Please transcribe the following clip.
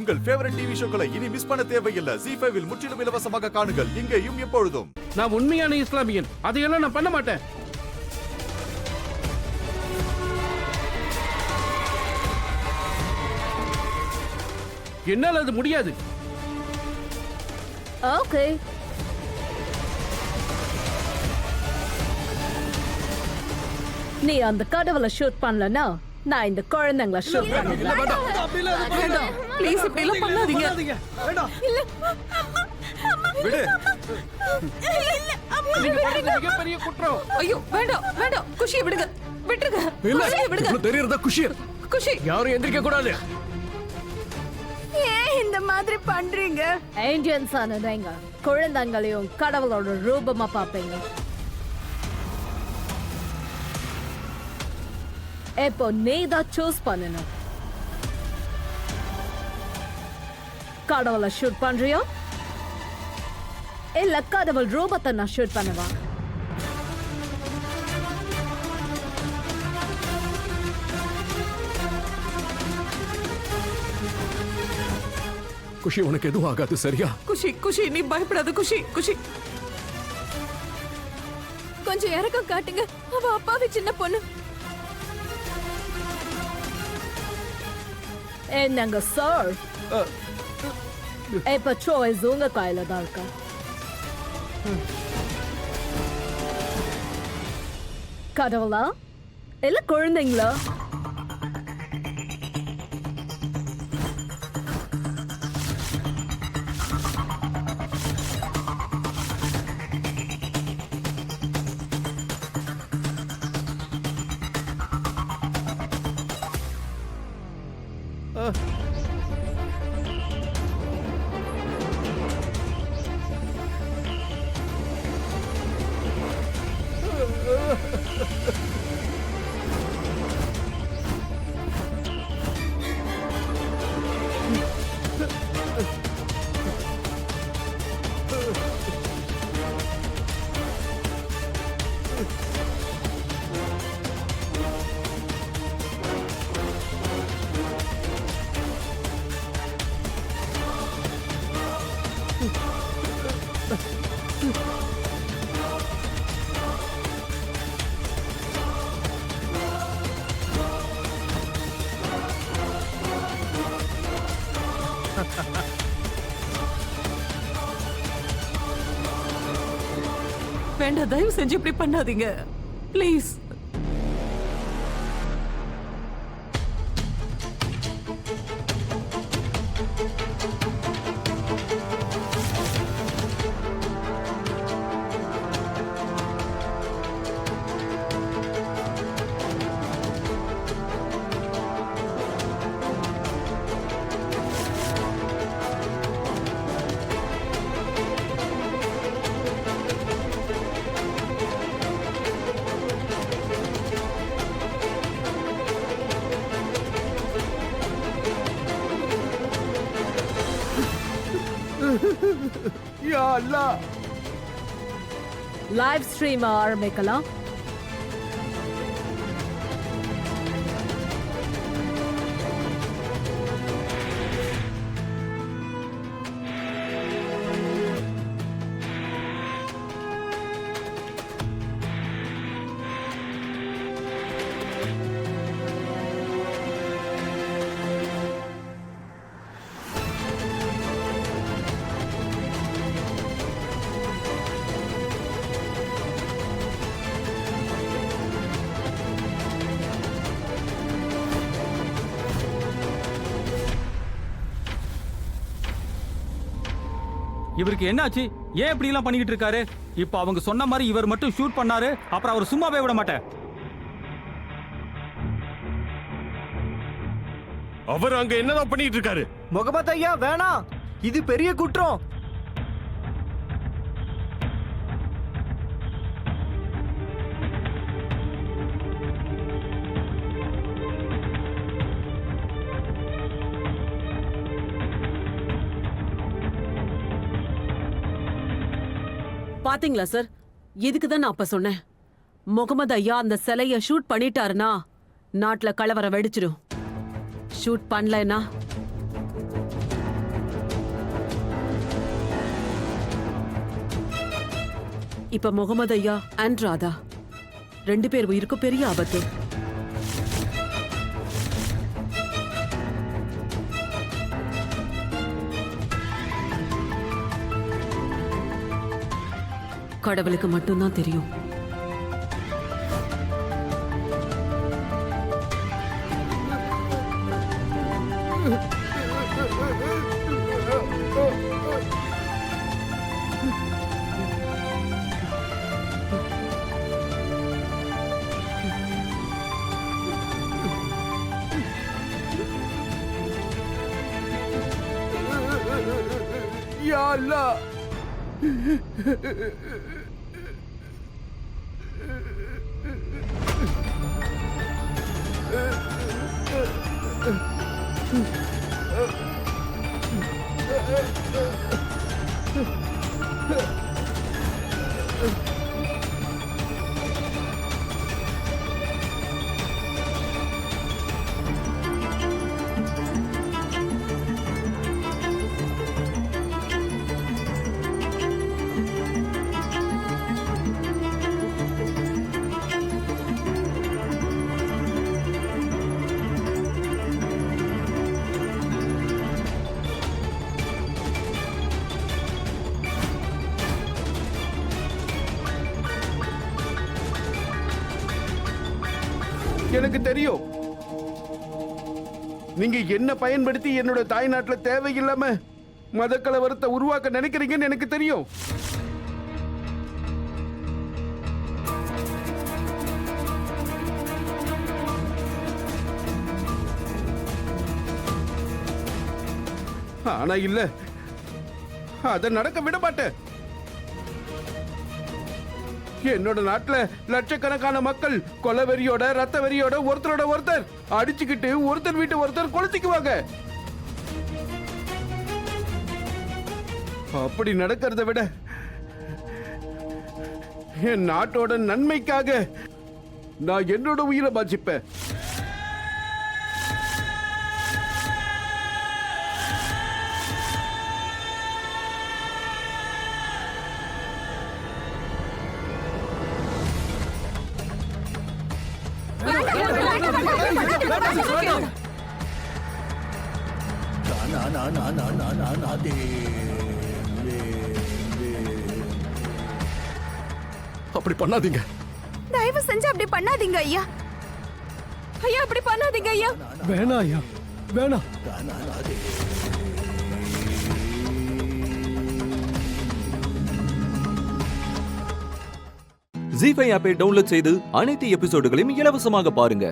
உங்கள் favourite TV ஷோக்களை இனி miss பண்ண தேவையில்லை. ZEE5 இல் முற்றிலும் இலவசமாக காணுங்கள், இங்கேயும் எப்பொழுதும். நான் உண்மையான இஸ்லாமியன், அதையெல்லாம் நான் பண்ண மாட்டேன். என்னால் அது முடியாது. ஓகே, நீ அந்த கடவுளை ஷூட் பண்ணலனா நான் இந்த குழந்தைங்களை ஷூட் பண்ணுவேன். ப்ளீஸ் இப்படி எல்லாம் பண்ணாதீங்க. விடு. நீங்க பண்ணது மிகப்பெரிய குற்றம். ஐயோ வேண்டாம் வேண்டாம், குஷியை விடுங்க, விட்டுருங்க, குஷியை விடுங்க. தெரியறதா குஷி? குஷி யாரும் எந்திரிக்க கூடாது. ஏன் இந்த மாதிரி பண்றீங்க? இந்தியன்ஸ் ஆனவங்க குழந்தைங்களையும் கடவுளோட ரூபமா பாப்பீங்க. இப்போ நீ தான் சூஸ் பண்ணணும். கடவுளை ஷூட் பண்றியோ இல்ல கடவுள் ரூபத்தை நான் ஷூட் பண்ணுவா? குஷி உனக்கு எதுவும் ஆகாது, சரியா? குஷி குஷி நீ பயப்படாத. குஷி குஷி கொஞ்சம் இறக்கம் காட்டுங்க. அவ அப்பாவி சின்ன பொண்ணு. என்னங்க சார், இப்ப சாய்ஸ் உங்க கையில தான் இருக்கா. கடவுளா இல்ல குழந்தைங்களா? வேண்டாம், தயவு செஞ்சு இப்படி பண்ணாதீங்க please. Yeah Allah. Live stream ஆரம்பிக்கலாம். இவருக்கு என்னாச்சு? ஏன் இப்படி எல்லாம் பண்ணிக்கிட்டு இருக்காரு? இப்ப அவங்க சொன்ன மாதிரி இவர் மட்டும் ஷூட் பண்ணாரு, அப்புறம் அவர் சும்மாவே விட மாட்டேன். அவர் அங்க என்னதான் பண்ணிட்டு இருக்காரு? முகமது ஐயா வேணாம், இது பெரிய குற்றம். பாத்தீங்களா சார், இதுக்கு தான் நான் அப்ப சொன்னேன். முகமது ஐயா அந்த சிலைய ஷூட் பண்ணிட்டாருன்னா நாட்டுல கலவரம் வெடிச்சிடும். ஷூட் பண்ணலன்னா இப்ப முகமது ஐயா அண்ட் ராதா 2 பேர் உயிருக்கும் பெரிய ஆபத்து. கடவுளுக்கு மட்டும்தான் தெரியும். யா அல்லாஹ். எனக்கு தெரியும் நீங்க என்ன பயன்படுத்தி என்னோட தாய்நாட்டுல தேவையில்லாம மத கலவரத்தை உருவாக்க நினைக்கிறீங்கன்னு எனக்கு தெரியும். ஆனா இல்ல, அத நடக்க விட மாட்டேன். என்னோட நாட்டுல லட்சக்கணக்கான மக்கள் கொலவெறியோட ரத்த வெறியோட ஒருத்தரோட ஒருத்தர் அடிச்சுக்கிட்டு ஒருத்தர் வீட்டு ஒருத்தர் கொளுத்திக்குவாங்க. அப்படி நடக்கிறத விட என் நாட்டோட நன்மைக்காக நான் என்னோட உயிரை பாதிப்பேன். அப்படி பண்ணாதீங்க. தயவு செஞ்சு அப்படி பண்ணாதீங்க ஐயா. ஐயா அப்படி பண்ணாதீங்க ஐயா. வேணா ஐயா, வேணா. ஜீ5 ஆப்பை டவுன்லோட் செய்து அனைத்து எபிசோடுகளையும் இலவசமாக பாருங்க.